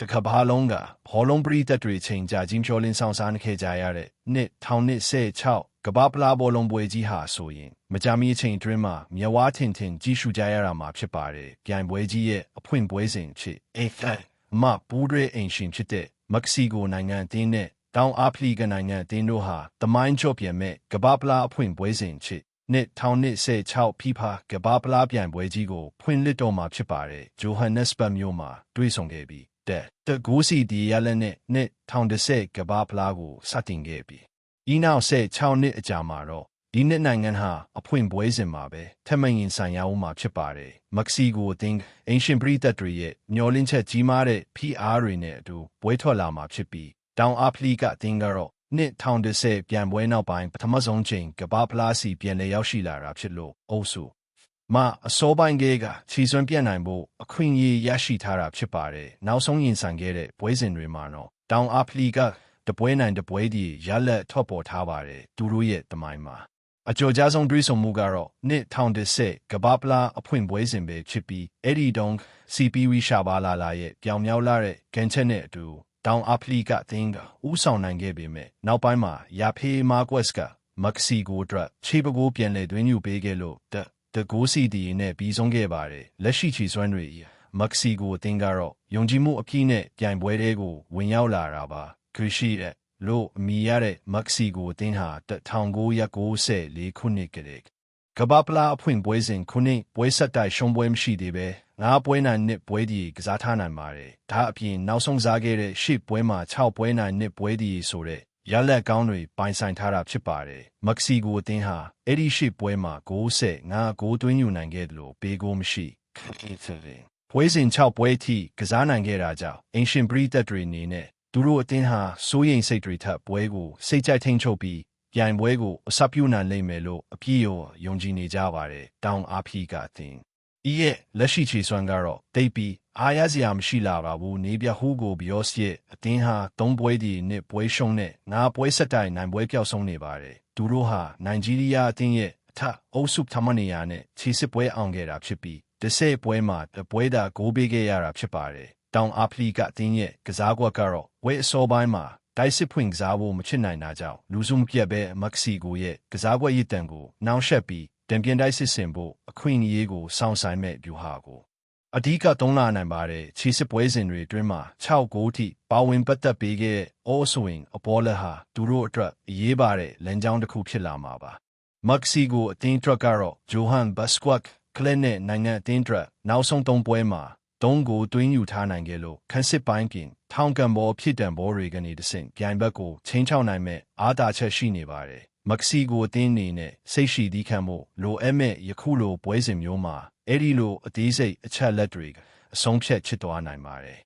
တကဘာလုံးကဘောလုံးပရိသတ်တွေချိန်ကြာချင်းဖြောလင်းဆောင်စားခဲ့ကြရတဲ့နှစ်1016ကဘာပလားဘောလုံးပွဲကြီးဟာဆိုရင်မကြာမီအချိန်တွင်းမှာမြဝါထင်ထင်ကြီးရှုကြရတာမှာဖြစ်ပါတယ်။ပြိုင်ပွဲကြီးရဲ့အဖွင့်ပွဲစဉ်ဖြစ်အမပူးရဲအင်ရှင်ဖြစ်တဲ့မက္ကဆီကိုနိုင်ငံအသင်းနဲ့တောင်အာဖရိကနိုင်ငံအသင်းတို့ဟာသမိုင်းကျော်ပြန်မဲ့ကဘာပလားအဖွင့်ပွဲစဉ်ဖြစ်နှစ်1016ဖီဖာကဘာပလားပြိုင်ပွဲကြီးကိုဖွင့်လှစ်တော်မှာဖြစ်ပါတယ်။ဂျိုဟန်နက်စ်ဘတ်မြို့မှာတွေ့ဆုံခဲ့ပြီးတကူစီဒီရလက်နဲ့နှစ်1010ကဘာပလားကိုစတင်ခဲ့ပြီးဤနောက်16နှစ်အကြာမှာတော့ဒီနှစ်နိုင်ငံဟာအဖွင့်ပွဲစဉ်မှာပဲထပ်မံရင်ဆိုင်ရအောင်မှာဖြစ်ပါတယ်။မက္ကဆီကိုအသင်းအင်ရှင်ပရိသတ်တွေရဲ့မျှော်လင့်ချက်ကြီးမားတဲ့ PR တွေနဲ့အတူပွဲထွက်လာမှာဖြစ်ပြီးတောင်အာဖရိကအသင်းကတော့နှစ်1010ပြန်ပွဲနောက်ပိုင်းပထမဆုံးချိန်ကဘာပလားစီပြန်လည်ရောက်ရှိလာတာဖြစ်လို့အုပ်စုအစောပိုင်းကခြေစွမ်းပြတ်နိုင်ဖို့အခွင့်အရေးရရှိထားတာဖြစ်ပါတယ်။နောက်ဆုံးရင်ဆိုင်ခဲ့တဲ့ပွဲစဉ်တွေမှာတော့တောင်အာဖရိကတပွဲနိုင်တပွဲဒီရလက်ထွက်ပေါ်ထားပါတယ်။သူတို့ရဲ့တမိုင်းမှာအကျော်ကြားဆုံးတွေးဆုံမှုကတော့နှစ်1010ကဘာပလားအဖွင့်ပွဲစဉ်ပဲဖြစ်ပြီးအဲ့ဒီတုန်း CPV ရှာပါလာရဲ့ပြောင်မြောက်လာတဲ့ဂန်ချက်နဲ့အတူတောင်အာဖရိကအသင်းကဦးဆောင်နိုင်ခဲ့ပေမဲ့နောက်ပိုင်းမှာယာဖေးမာကွက်စ်ကမက္ကဆီကိုအတွက်ခြေပကိုပြန်လည်သွင်းယူပေးခဲ့လို့တကိုးစီဒီနဲ့ပြီးဆုံးခဲ့ပါတယ်။လက်ရှိချီစွမ်းတွေမက္ကဆီကိုအသင်းကတော့ယုံကြည်မှုအပြည့်နဲ့ပြိုင်ပွဲတွေကိုဝင်ရောက်လာတာပါ။ခရရှိတဲ့လို့အမည်ရတဲ့မက္ကဆီကိုအသင်းဟာ1994ခုနှစ်ကတည်းကဘာပလားအဖွင့်ပွဲစဉ်ခုနှစ်ပွဲဆက်တိုက်ရှုံးပွဲမရှိသေးပဲ9ပွဲနိုင်နှစ်ပွဲဒီကစားထားနိုင်ပါတယ်။ဒါအပြင်နောက်ဆုံးစားခဲ့တဲ့10ပွဲမှာ6ပွဲနိုင်နှစ်ပွဲဒီဆိုတဲ့ရလက်ကောင်းတွေပိုင်ဆိုင်ထားတာဖြစ်ပါတယ်။မက္ကဆီကိုအသင်းဟာအဲ့ဒီ10ပွဲမှာ9ဂိုးသွင်းယူနိုင်ခဲ့တယ်လို့ပေးကိုမရှိပွဲစဉ်6ပွဲထိကစားနိုင်ခဲ့တာကြောင့်အင်ရှင်ပရိသတ်တွေအနေနဲ့သူတို့အသင်းဟာစိုးရိမ်စိတ်တွေထပ်ပွဲကိုစိတ်ကြိုက်ထိန်ချုပ်ပြီးပြိုင်ပွဲကိုအစပြုနိုင်လိမ့်မယ်လို့အပြည့်ယုံကြည်နေကြပါတယ်။တောင်အာဖရိကအသင်းရဲ့လက်ရှိခြေစွမ်းကတော့တိတ်ပြီးအားရစရာမရှိလာပါဘူး။နေပြဟူကိုဘီယော့စ်ရဲ့အသင်းဟာ3ပွဲဒီနှစ်ပွဲရှုံးနဲ့9ပွဲဆက်တိုက်နိုင်ပွဲပျောက်ဆုံးနေပါတယ်။သူတို့ဟာနိုင်ဂျီးရီးယားအသင်းရဲ့အထက်အုပ်စုထမနေရနဲ့ခြေစစ်ပွဲအောင်ခဲ့တာဖြစ်ပြီး10ပွဲမှာတပွဲသာဂိုးပေးခဲ့ရတာဖြစ်ပါတယ်။တောင်အာဖရိကအသင်းရဲ့ကစားကွက်ကတော့ဝဲအစောပိုင်းမှာတိုက်စစ်ဖွင့်ကစားဖို့မချစ်နိုင်တာကြောင့်လူစုမပြတ်ပဲမက္ကဆီကိုရဲ့ကစားကွက်ရည်တံကိုနှောင့်ယှက်ပြီးတံပြန်တိုက်စစ်ဆင်ဖို့အခွင့်အရေးကိုစောင့်ဆိုင်မဲ့ဗျူဟာကိုအဓိကသုံးလာနိုင်ပါတယ်။ခြေစစ်ပွဲစဉ်တွေအတွင်းမှာ6ဂိုးထိပါဝင်ပတ်သက်ပေးခဲ့တဲ့အော်ဆိုရင်အပေါ်လက်ဟာသူတို့အတွက်အရေးပါတဲ့လမ်းကြောင်းတစ်ခုဖြစ်လာမှာပါ။မက္ကဆီကိုအသင်းအတွက်ကတော့ဂျိုဟန်ဘတ်စကွတ်ကလစ်နဲ့နိုင်ငံအသင်းအတွက်နောက်ဆုံး3ပွဲမှာ3ဂိုးသွင်းယူထားနိုင်ခဲ့လို့ခန်းစစ်ပိုင်းကထောင်ကန်ဘောဖြစ်တံဘောတွေကနေတဆင့်ပြိုင်ဘက်ကိုချင်းချောက်နိုင်မဲ့အားသာချက်ရှိနေပါတယ်။မက္ကဆီကိုအသင်းအနေနဲ့စိတ်ရှိသီးခံမှုလိုအပ်မဲ့ယခုလိုပွဲစဉ်မျိုးမှာအဲ့ဒီလိုအသေးစိတ်အချက်လက်တွေအဆုံးဖြတ်ချစ်သွားနိုင်ပါတယ်